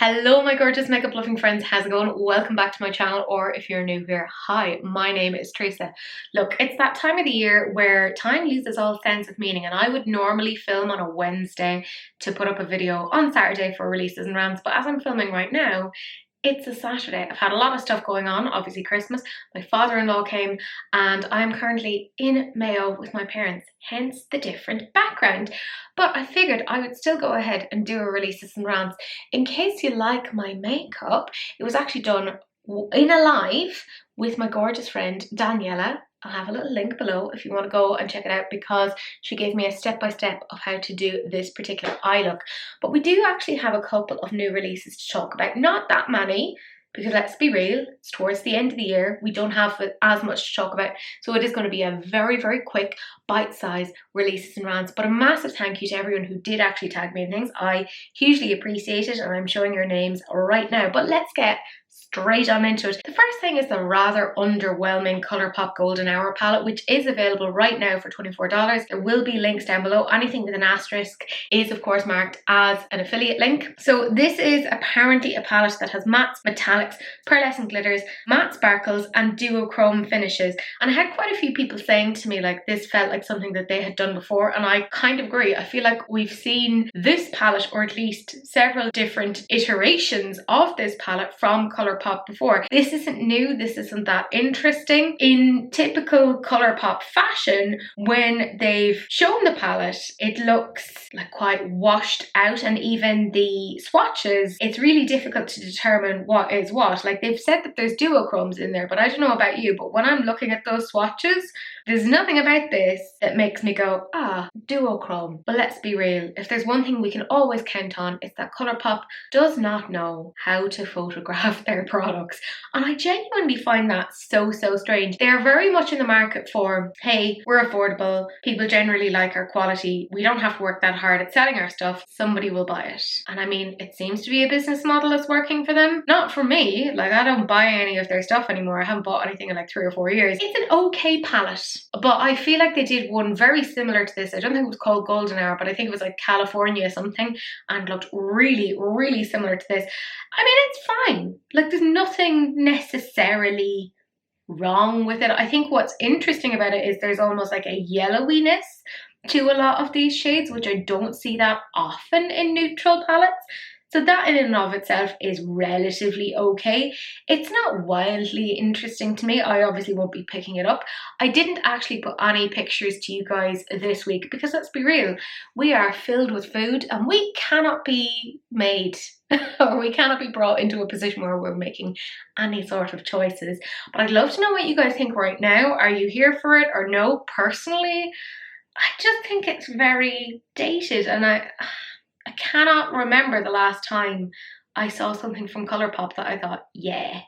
Hello my gorgeous makeup loving friends, how's it going? Welcome back to my channel, or if you're new here, hi, my name is Teresa. Look, it's that time of the year where time loses all sense of meaning, and I would normally film on a Wednesday to put up a video on Saturday for releases and rants, but as I'm filming right now, it's a Saturday. I've had a lot of stuff going on, obviously Christmas, my father-in-law came, and I'm currently in Mayo with my parents, hence the different background. But I figured I would still go ahead and do a releases and rants. In case you like my makeup, it was actually done in a live with my gorgeous friend Daniela. I'll have a little link below if you want to go and check it out, because she gave me a step-by-step of how to do this particular eye look. But we do actually have a couple of new releases to talk about. Not that many, because let's be real, it's towards the end of the year. We don't have as much to talk about. So it is going to be a very, very quick, bite-sized releases and rants. But a massive thank you to everyone who did actually tag me in things. I hugely appreciate it, and I'm showing your names right now. But let's get straight on into it. The first thing is the rather underwhelming Colourpop Golden Hour palette, which is available right now for $24. There will be links down below. Anything with an asterisk is of course marked as an affiliate link. So this is apparently a palette that has mattes, metallics, pearlescent glitters, matte sparkles and duochrome finishes. And I had quite a few people saying to me like this felt like something that they had done before, and I kind of agree. I feel like we've seen this palette, or at least several different iterations of this palette from Colourpop before. This isn't new, this isn't that interesting. In typical Colourpop fashion, when they've shown the palette, it looks like quite washed out, and even the swatches, it's really difficult to determine what is what. Like, they've said that there's duochromes in there, but I don't know about you, but when I'm looking at those swatches, there's nothing about this that makes me go, duochrome. But let's be real, if there's one thing we can always count on, it's that Colourpop does not know how to photograph their products. And I genuinely find that so strange. They are very much in the market for, hey, we're affordable, people generally like our quality, we don't have to work that hard at selling our stuff, somebody will buy it. And I mean, it seems to be a business model that's working for them. Not for me, like I don't buy any of their stuff anymore. I haven't bought anything in like 3 or 4 years. It's an okay palette, but I feel like they did one very similar to this. I don't think it was called Golden Hour, but I think it was like California something, and looked really similar to this. I mean, it's fine. Like, there's nothing necessarily wrong with it. I think what's interesting about it is there's almost like a yellowiness to a lot of these shades, which I don't see that often in neutral palettes. So that in and of itself is relatively okay. It's not wildly interesting to me. I obviously won't be picking it up. I didn't actually put any pictures to you guys this week because, let's be real, we are filled with food and we cannot be made or we cannot be brought into a position where we're making any sort of choices. But I'd love to know what you guys think right now. Are you here for it or no? Personally, I just think it's very dated, and I cannot remember the last time I saw something from Colourpop that I thought, yeah,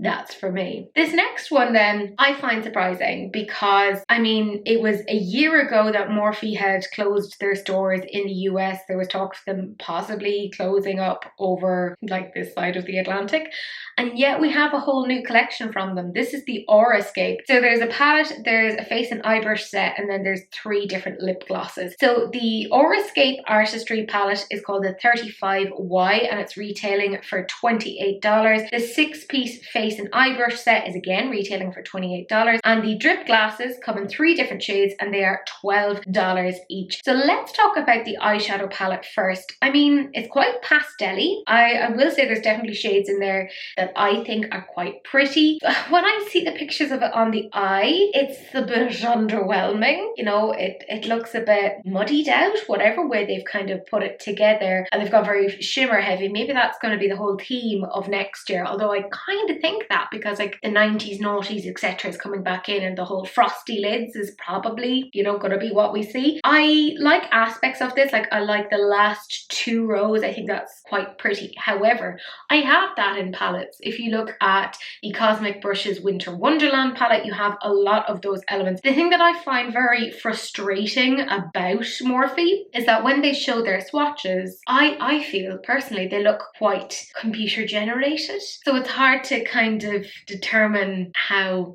that's for me. This next one then I find surprising because, I mean, it was a year ago that Morphe had closed their stores in the US. There was talk of them possibly closing up over like this side of the Atlantic. And yet we have a whole new collection from them. This is the Aurascape. So there's a palette, there's a face and eye brush set, and then there's 3 different lip glosses. So the Aurascape Artistry palette is called the 35Y, and it's retailing for $28. The 6-piece face and eye brush set is again retailing for $28. And the drip glasses come in 3 different shades, and they are $12 each. So let's talk about the eyeshadow palette first. I mean, it's quite pastel-y. I will say there's definitely shades in there that I think are quite pretty. When I see the pictures of it on the eye, it's a bit underwhelming. You know, it looks a bit muddied out, whatever way they've kind of put it together, and they've got very shimmer heavy. Maybe that's going to be the whole theme of next year, although I kind of think that because like the 90s noughties etc is coming back in, and the whole frosty lids is probably, you know, going to be what we see. I like aspects of this, like I like the last 2 rows. I think that's quite pretty. However, I have that in palettes. If you look at the Cosmic Brushes Winter Wonderland palette, you have a lot of those elements. The thing that I find very frustrating about Morphe is that when they show their swatches, I feel personally they look quite computer generated. So it's hard to kind kind of determine how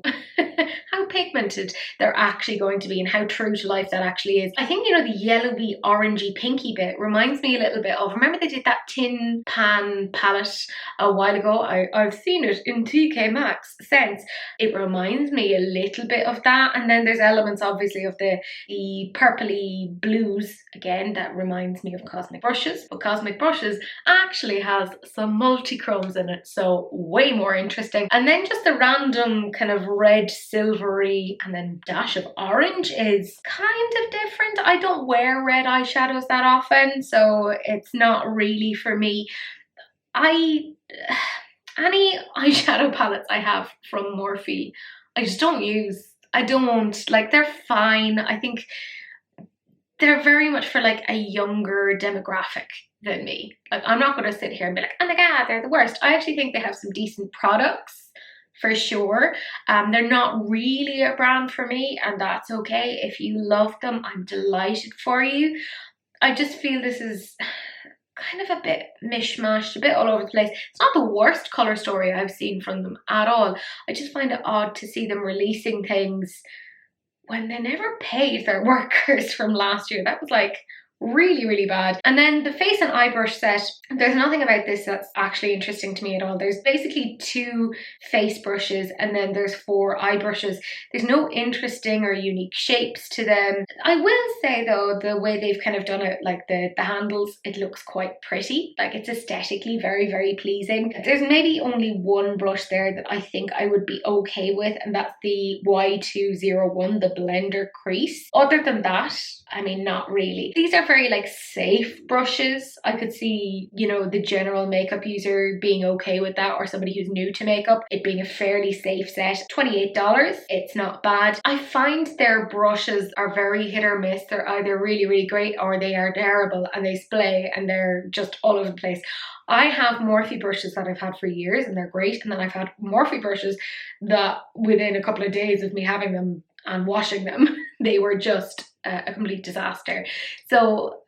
how pigmented they're actually going to be and how true to life that actually is. I think, you know, the yellowy, orangey, pinky bit reminds me a little bit of, remember they did that Tin Pan palette a while ago? I've seen it in TK Maxx since. It reminds me a little bit of that, and then there's elements obviously of the purpley blues again that reminds me of Cosmic Brushes, but Cosmic Brushes actually has some multi-chromes in it, so way more interesting. And then just the random kind of red, silvery, and then dash of orange is kind of different. I don't wear red eyeshadows that often, so it's not really for me. Any eyeshadow palettes I have from Morphe, I just don't use. I don't, like, they're fine. I think they're very much for like a younger demographic than me. Like, I'm not going to sit here and be like, oh my god, they're the worst. I actually think they have some decent products for sure. They're not really a brand for me, and that's okay. If you love them, I'm delighted for you. I just feel this is kind of a bit mishmashed, a bit all over the place. It's not the worst colour story I've seen from them at all. I just find it odd to see them releasing things when they never paid their workers from last year. That was like really, really bad. And then the face and eye brush set, there's nothing about this that's actually interesting to me at all. There's basically 2 face brushes and then there's 4 eye brushes. There's no interesting or unique shapes to them. I will say though, the way they've kind of done it, like the handles, it looks quite pretty. Like, it's aesthetically very, very pleasing. There's maybe only one brush there that I think I would be okay with, and that's the Y201, the blender crease. Other than that, I mean, not really. These are very like safe brushes. I could see, you know, the general makeup user being okay with that, or somebody who's new to makeup, it being a fairly safe set. $28, it's not bad. I find their brushes are very hit or miss. They're either really, really great or they are terrible and they splay and they're just all over the place. I have Morphe brushes that I've had for years and they're great, and then I've had Morphe brushes that within a couple of days of me having them and washing them, they were just a complete disaster. So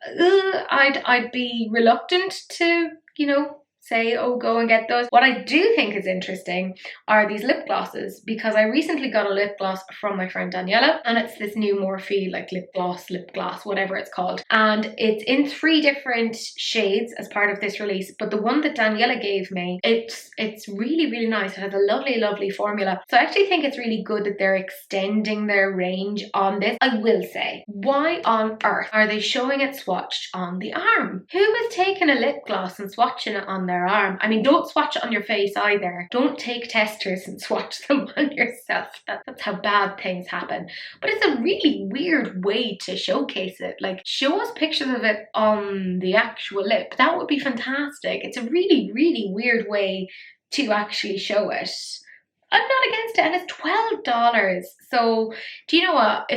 I'd be reluctant to, you know, say, oh, go and get those. What I do think is interesting are these lip glosses, because I recently got a lip gloss from my friend Daniela, and it's this new Morphe like lip gloss, whatever it's called. And it's in 3 different shades as part of this release, but the one that Daniela gave me, it's really, really nice. It has a lovely, lovely formula. So I actually think it's really good that they're extending their range on this. I will say, why on earth are they showing it swatched on the arm? Who is taking a lip gloss and swatching it on their arm? I mean, don't swatch it on your face either. Don't take testers and swatch them on yourself. That's how bad things happen. But it's a really weird way to showcase it. Like, show us pictures of it on the actual lip. That would be fantastic. It's a really, really weird way to actually show it. I'm not against it, and it's $12. So do you know what?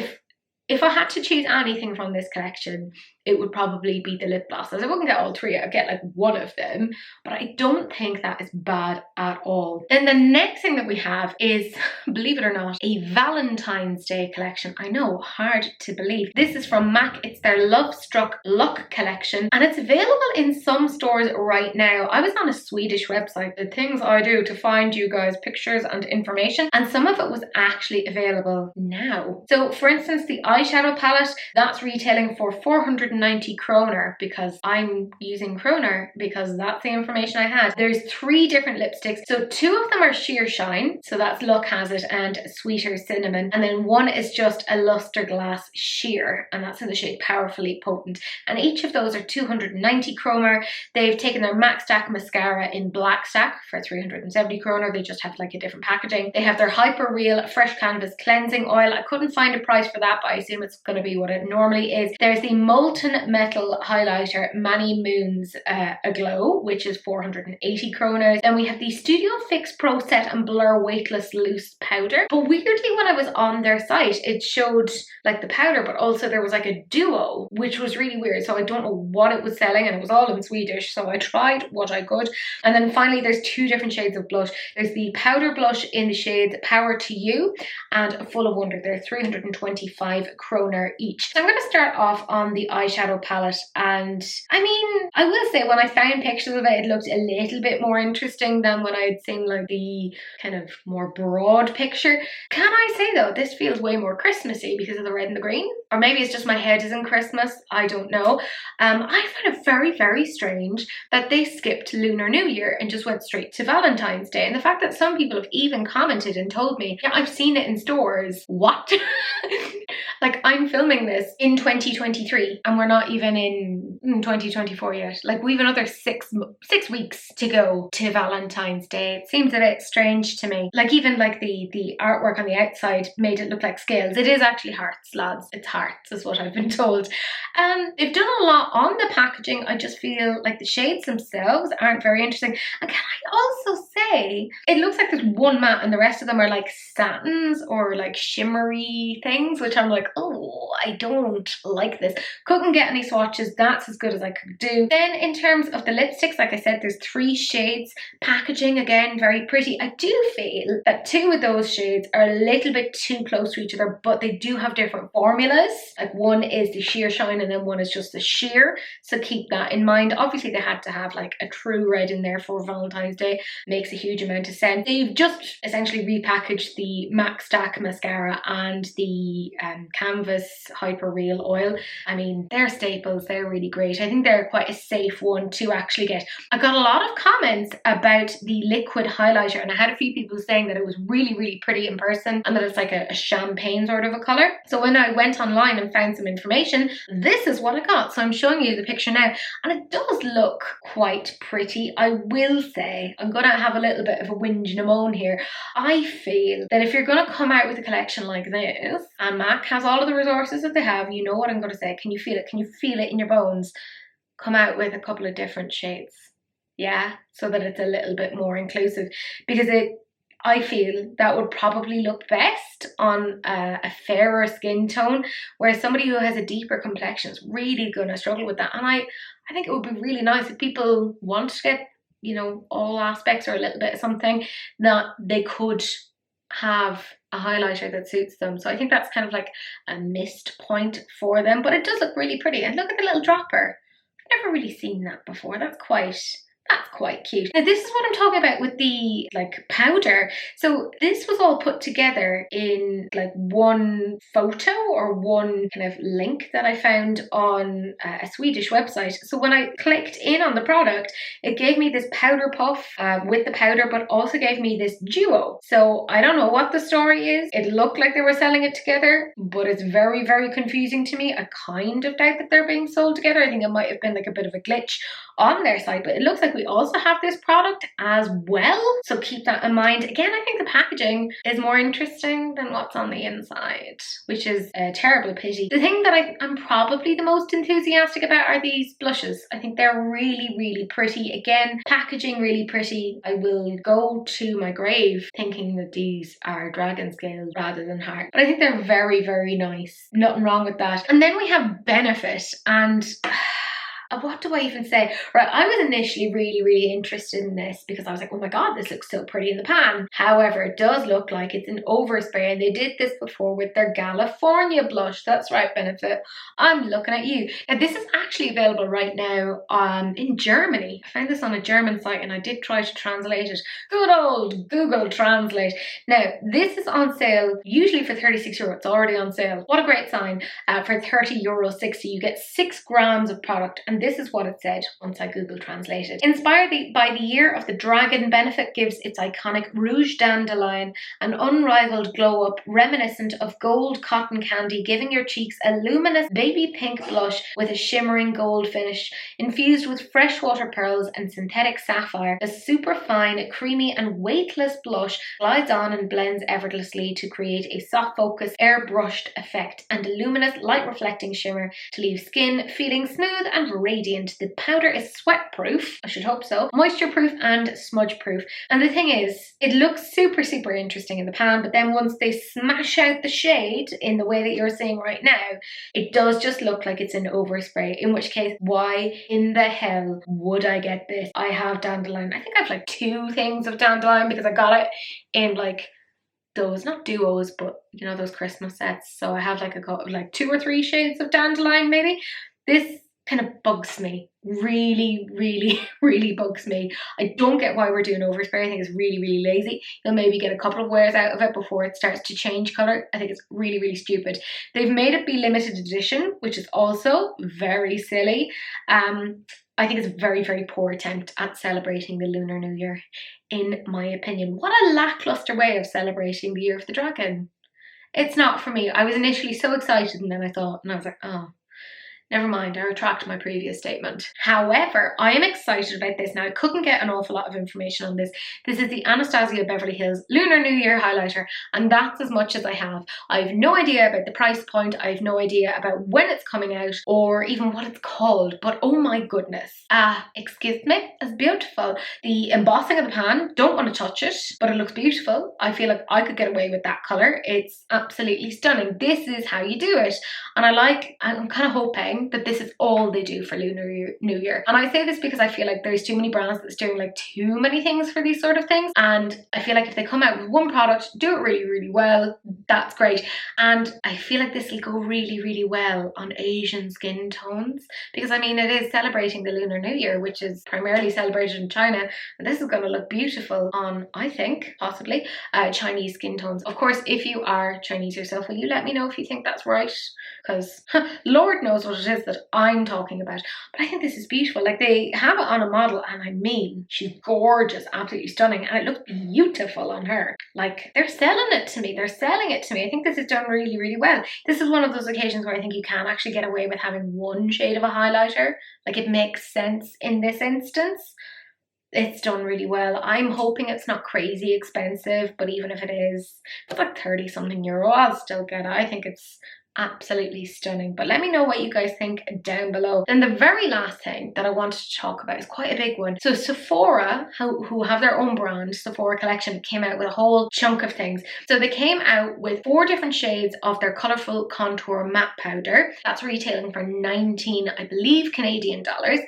If I had to choose anything from this collection, it would probably be the lip glosses. I wouldn't get all 3, I'd get like one of them, but I don't think that is bad at all. Then the next thing that we have is, believe it or not, a Valentine's Day collection. I know, hard to believe. This is from MAC. It's their Lovestruck Luck collection, and it's available in some stores right now. I was on a Swedish website, the things I do to find you guys pictures and information, and some of it was actually available now. So for instance, the eyeshadow palette, that's retailing for 490 kroner, because I'm using kroner because that's the information I had. There's 3 different lipsticks. So 2 of them are sheer shine, so that's Look Has It and Sweeter Cinnamon, and then one is just a luster glass sheer, and that's in the shade Powerfully Potent, and each of those are 290 kroner. They've taken their MAC Stack mascara in black stack for 370 kroner. They just have like a different packaging. They have their Hyper Real Fresh Canvas cleansing oil. I couldn't find a price for that, but I assume it's going to be what it normally is. There's the Molten Metal highlighter Many Moons Aglow, which is 480 kroner. Then we have the Studio Fix Pro Set and Blur Weightless Loose Powder, but weirdly when I was on their site it showed like the powder, but also there was like a duo, which was really weird. So I don't know what it was selling, and it was all in Swedish, so I tried what I could. And then finally there's 2 different shades of blush. There's the powder blush in the shades Power to You and Full of Wonder. They're 325 kroner each. So I'm going to start off on the eyeshadow eyeshadow palette. And I mean, I will say when I found pictures of it, it looked a little bit more interesting than when I had seen like the kind of more broad picture. Can I say though, this feels way more Christmassy because of the red and the green? Or maybe it's just my head is in Christmas, I don't know. I find it very, very strange that they skipped Lunar New Year and just went straight to Valentine's Day. And the fact that some people have even commented and told me, yeah, I've seen it in stores. What? Like, I'm filming this in 2023 and we're not even in 2024 yet. Like, we've another six weeks to go to Valentine's Day. It seems a bit strange to me. Like, even like the artwork on the outside made it look like scales. It is actually hearts, lads. It's hearts is what I've been told. They've done a lot on the packaging. I just feel like the shades themselves aren't very interesting. And can I also say, it looks like there's one matte and the rest of them are like satins or like shimmery things, which I'm like, oh, I don't like this. Couldn't get any swatches. That's as good as I could do. Then in terms of the lipsticks, like I said, there's 3 shades. Packaging, again, very pretty. I do feel that 2 of those shades are a little bit too close to each other, but they do have different formulas. Like, one is the sheer shine and then one is just the sheer. So keep that in mind. Obviously, they had to have like a true red in there for Valentine's Day. Makes a huge amount of sense. They've just essentially repackaged the Mac Stack mascara and the Canvas Hyper Real oil. I mean, they're staples. They're really great. I think they're quite a safe one to actually get. I got a lot of comments about the liquid highlighter, and I had a few people saying that it was really, really pretty in person and that it's like a champagne sort of a colour. So when I went online and found some information, this is what I got. So I'm showing you the picture now, and it does look quite pretty. I will say, I'm gonna have a little bit of a whinge and a moan here. I feel that if you're gonna come out with a collection like this, and MAC has all of the resources that they have, you know what I'm gonna say. Can you feel it? Can you feel it in your bones? Come out with a couple of different shades. Yeah, so that it's a little bit more inclusive, because I feel that would probably look best on a fairer skin tone, whereas somebody who has a deeper complexion is really going to struggle with that. And I think it would be really nice if people want to get, you know, all aspects or a little bit of something, that they could have a highlighter that suits them. So I think that's kind of like a missed point for them, but it does look really pretty. And look at the little dropper. I've never really seen that before. That's quite cute. Now this is what I'm talking about with the like powder. So this was all put together in like one photo or one kind of link that I found on a Swedish website. So when I clicked in on the product, it gave me this powder puff with the powder, but also gave me this duo. So I don't know what the story is. It looked like they were selling it together, but it's very, very confusing to me. I kind of doubt that they're being sold together. I think it might have been like a bit of a glitch on their site, but it looks like we also have this product as well, so keep that in mind. Again, I think the packaging is more interesting than what's on the inside, which is a terrible pity. The thing that I'm probably the most enthusiastic about are these blushes. I think they're really, really pretty. Again, packaging really pretty. I will go to my grave thinking that these are dragon scales rather than heart, but I think they're very, very nice. Nothing wrong with that. And then we have Benefit, and what do I even say? Right, I was initially really, really interested in this because I was like, oh my god, this looks so pretty in the pan. However, it does look like it's an overspray, and they did this before with their California blush. That's right, Benefit. I'm looking at you. Now, this is actually available right now in Germany. I found this on a German site and I did try to translate it. Good old Google Translate. Now, this is on sale, usually for €36. It's already on sale. What a great sign. For €30.60, you get 6 grams of product, and this is what it said once I Google translated. Inspired by the year of the dragon, Benefit gives its iconic Rouge Dandelion an unrivaled glow up reminiscent of gold cotton candy, giving your cheeks a luminous baby pink blush with a shimmering gold finish. Infused with freshwater pearls and synthetic sapphire, the super fine, creamy and weightless blush glides on and blends effortlessly to create a soft focus, airbrushed effect and a luminous light reflecting shimmer to leave skin feeling smooth and radiant. The powder is sweat proof, I should hope so, moisture proof and smudge proof. And the thing is, it looks super, super interesting in the pan, but then once they smash out the shade in the way that you're seeing right now, it does just look like it's an overspray, in which case, why in the hell would I get this? I have Dandelion. I think I have like 2 things of Dandelion because I got it in like those, not duos, but you know, those Christmas sets. So I have like 2 or 3 shades of Dandelion maybe. This kind of bugs me. Really, really, really bugs me. I don't get why we're doing overspray. I think it's really, really lazy. You'll maybe get a couple of wears out of it before it starts to change colour. I think it's really, really stupid. They've made it be limited edition, which is also very silly. I think it's a very, very poor attempt at celebrating the Lunar New Year, in my opinion. What a lackluster way of celebrating the Year of the Dragon. It's not for me. I was initially so excited and then I thought, and I was like, oh, never mind, I retract my previous statement. However, I am excited about this now. I couldn't get an awful lot of information on this. This is the Anastasia Beverly Hills Lunar New Year highlighter, and that's as much as I have. I have no idea about the price point. I have no idea about when it's coming out or even what it's called, but oh my goodness. Excuse me, it's beautiful. The embossing of the pan, don't want to touch it, but it looks beautiful. I feel like I could get away with that colour. It's absolutely stunning. This is how you do it. And I'm kind of hoping that this is all they do for Lunar New Year. And I say this because I feel like there's too many brands that's doing like too many things for these sort of things. And I feel like if they come out with one product, do it really, really well, that's great. And I feel like this will go really, really well on Asian skin tones. Because I mean, it is celebrating the Lunar New Year, which is primarily celebrated in China. And this is going to look beautiful on, I think, possibly, Chinese skin tones. Of course, if you are Chinese yourself, will you let me know if you think that's right? Because Lord knows what it is that I'm talking about. But I think this is beautiful. Like, they have it on a model, and I mean, she's gorgeous, absolutely stunning, and it looks beautiful on her. Like, they're selling it to me. They're selling it to me. I think this is done really, really well. This is one of those occasions where I think you can actually get away with having one shade of a highlighter. Like, it makes sense in this instance. It's done really well. I'm hoping it's not crazy expensive, but even if it is, it's like 30 something euro, I'll still get it. I think it's absolutely stunning. But let me know what you guys think down below. Then the very last thing that I wanted to talk about is quite a big one. So Sephora, who have their own brand, Sephora Collection, came out with a whole chunk of things. So they came out with 4 different shades of their colourful contour matte powder. That's retailing for 19, I believe, Canadian dollars.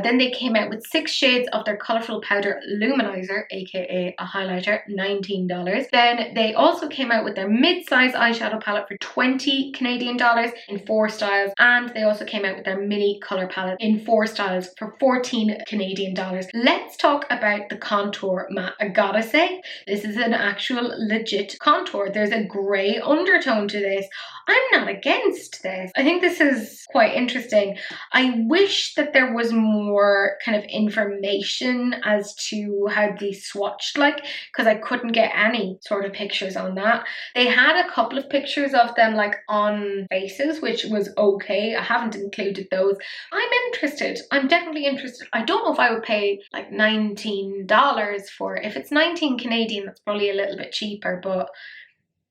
Then they came out with 6 shades of their colourful powder luminizer, aka a highlighter, $19. Then they also came out with their mid-size eyeshadow palette for 20 Canadian dollars in 4 styles, and they also came out with their mini colour palette in 4 styles for 14 Canadian dollars. Let's talk about the contour matte. I gotta say, this is an actual legit contour. There's a grey undertone to this. I'm not against this. I think this is quite interesting. I wish that there was more kind of information as to how these swatched like, because I couldn't get any sort of pictures on that. They had a couple of pictures of them like on faces, which was okay. I haven't included those. I'm interested. I'm definitely interested. I don't know if I would pay like $19 for it. If it's 19 Canadian, that's probably a little bit cheaper, but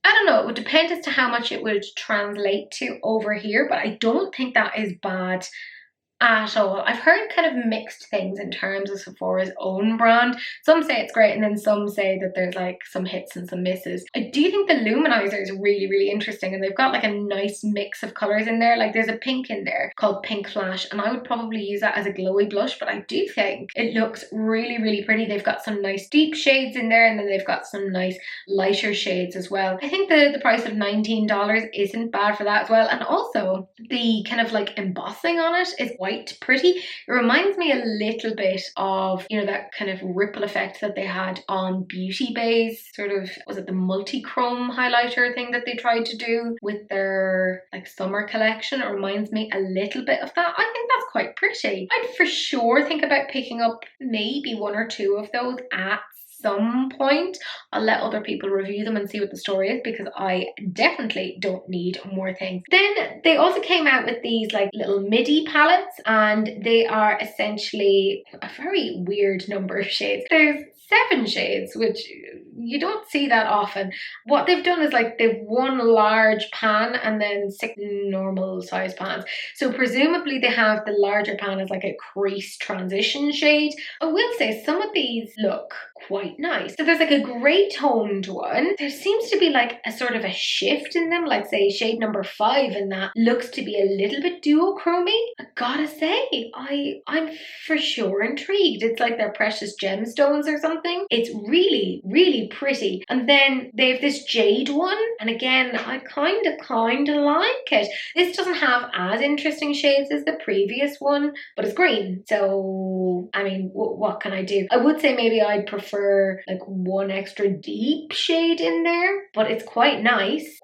I don't know, it would depend as to how much it would translate to over here, but I don't think that is bad at all. I've heard kind of mixed things in terms of Sephora's own brand. Some say it's great and then some say that there's like some hits and some misses. I do think the luminizer is really, really interesting, and they've got like a nice mix of colours in there. Like, there's a pink in there called Pink Flash, and I would probably use that as a glowy blush, but I do think it looks really, really pretty. They've got some nice deep shades in there, and then they've got some nice lighter shades as well. I think the price of $19 isn't bad for that as well, and also the kind of like embossing on it is quite pretty. It reminds me a little bit of, you know, that kind of ripple effect that they had on Beauty Bay's sort of, was it the multi-chrome highlighter thing that they tried to do with their like summer collection? It reminds me a little bit of that. I think that's quite pretty. I'd for sure think about picking up maybe 1 or 2 of those at some point. I'll let other people review them and see what the story is, because I definitely don't need more things. Then they also came out with these like little midi palettes, and they are essentially a very weird number of shades. There's 7 shades, which you don't see that often. What they've done is like they've one large pan and then 6 normal size pans. So presumably they have the larger pan as like a crease transition shade. I will say some of these look quite nice. So there's like a grey toned one. There seems to be like a sort of a shift in them, like say shade number 5, and that looks to be a little bit duochromy. I gotta say, I'm for sure intrigued. It's like they're precious gemstones or something. It's really, really pretty. And then they have this jade one, and again, I kind of like it. This doesn't have as interesting shades as the previous one, but it's green. So, I mean, what can I do? I would say maybe I'd prefer like one extra deep shade in there, but it's quite nice,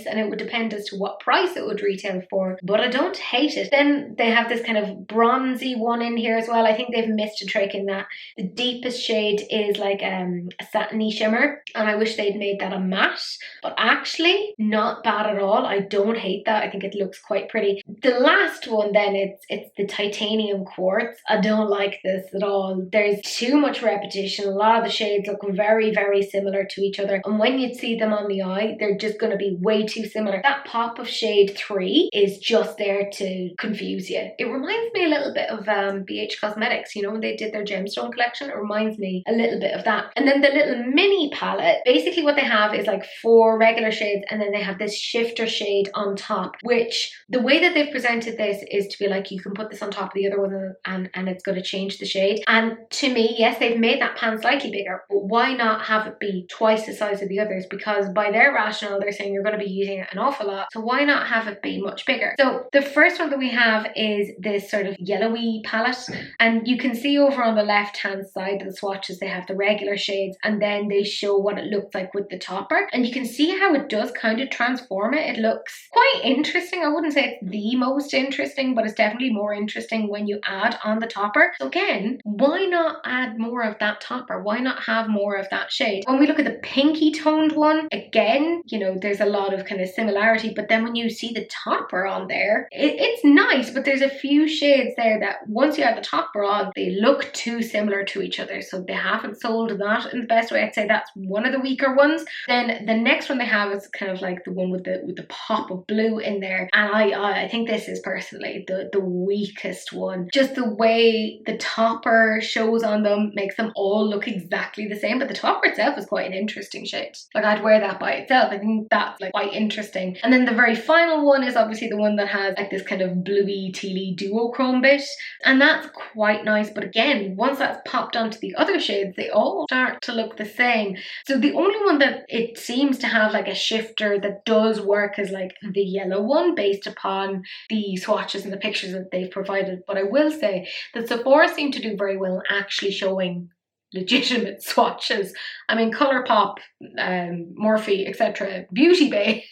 and it would depend as to what price it would retail for, but I don't hate it. Then they have this kind of bronzy one in here as well. I think they've missed a trick in that the deepest shade is like a satiny shimmer, and I wish they'd made that a matte, but actually not bad at all. I don't hate that. I think it looks quite pretty. The last one then, it's the titanium quartz. I don't like this at all. There's too much repetition. A lot of the shades look very, very similar to each other, and when you see them on the eye, they're just going to be way too similar. That pop of shade 3 is just there to confuse you. It reminds me a little bit of BH Cosmetics, you know, when they did their gemstone collection. It reminds me a little bit of that. And then the little mini palette, basically what they have is like 4 regular shades, and then they have this shifter shade on top, which the way that they've presented this is to be like, you can put this on top of the other one and it's going to change the shade. And to me, yes, they've made that pan slightly bigger, but why not have it be twice the size of the others? Because by their rationale, they're saying you're going to be using it an awful lot, so why not have it be much bigger? So the first one that we have is this sort of yellowy palette, and you can see over on the left hand side of the swatches they have the regular shades, and then they show what it looks like with the topper, and you can see how it does kind of transform it. It looks quite interesting. I wouldn't say it's the most interesting, but it's definitely more interesting when you add on the topper. So again, why not add more of that topper? Why not have more of that shade? When we look at the pinky toned one, again, you know, there's a lot of kind of similarity, but then when you see the topper on there, it's nice, but there's a few shades there that once you add the topper on, they look too similar to each other, so they haven't sold that in the best way. I'd say that's one of the weaker ones. Then the next one they have is kind of like the one with the pop of blue in there, and I think this is personally the weakest one. Just the way the topper shows on them makes them all look exactly the same, but the topper itself is quite an interesting shade. Like, I'd wear that by itself. I think that's like quite interesting. And then the very final one is obviously the one that has like this kind of bluey tealy duochrome bit, and that's quite nice. But again, once that's popped onto the other shades, they all start to look the same. So the only one that it seems to have like a shifter that does work is like the yellow one, based upon the swatches and the pictures that they've provided. But I will say that Sephora seem to do very well in actually showing legitimate swatches. I mean, Colourpop, Morphe, etc., Beauty Bay,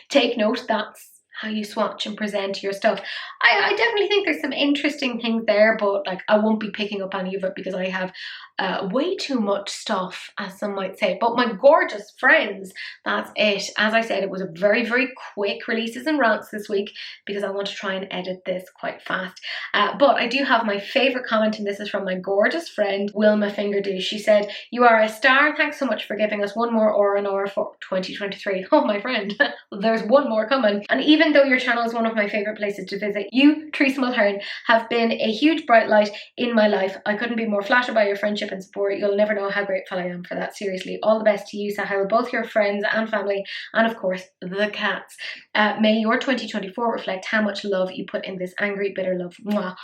take note, that's how you swatch and present your stuff. I definitely think there's some interesting things there, but like, I won't be picking up any of it because I have way too much stuff, as some might say. But my gorgeous friends, that's it. As I said, it was a very, very quick releases and rants this week because I want to try and edit this quite fast. But I do have my favourite comment, and this is from my gorgeous friend Wilma Fingerdew. She said, "You are a star. Thanks so much for giving us one more R&R for 2023. Oh, my friend, there's one more coming. And even though your channel is one of my favourite places to visit, you, Teresa Mulhern, have been a huge bright light in my life. I couldn't be more flattered by your friendship and support. You'll never know how grateful I am for that. Seriously, all the best to you, Sahil, both your friends and family, and of course the cats. May your 2024 reflect how much love you put in this angry, bitter love." Mwah.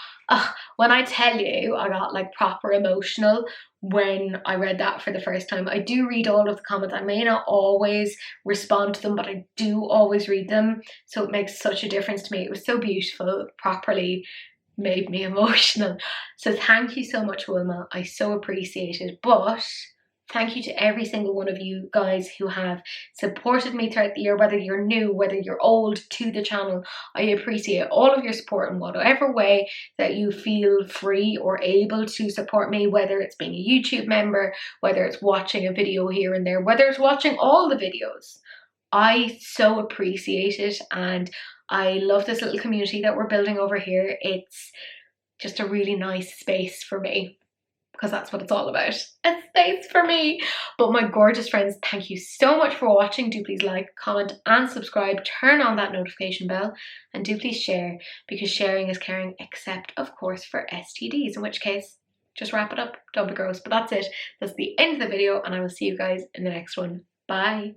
When I tell you, I got like proper emotional when I read that for the first time. I do read all of the comments. I may not always respond to them, but I do always read them, so it makes such a difference to me. It was so beautiful, properly made me emotional. So thank you so much, Wilma. I so appreciate it. But thank you to every single one of you guys who have supported me throughout the year, whether you're new, whether you're old to the channel. I appreciate all of your support in whatever way that you feel free or able to support me, whether it's being a YouTube member, whether it's watching a video here and there, whether it's watching all the videos. I so appreciate it, and I love this little community that we're building over here. It's just a really nice space for me, because that's what it's all about, a space for me. But my gorgeous friends, thank you so much for watching. Do please like, comment and subscribe, turn on that notification bell, and do please share, because sharing is caring, except of course for STDs, in which case just wrap it up. Don't be gross. But that's it. That's the end of the video, and I will see you guys in the next one. Bye.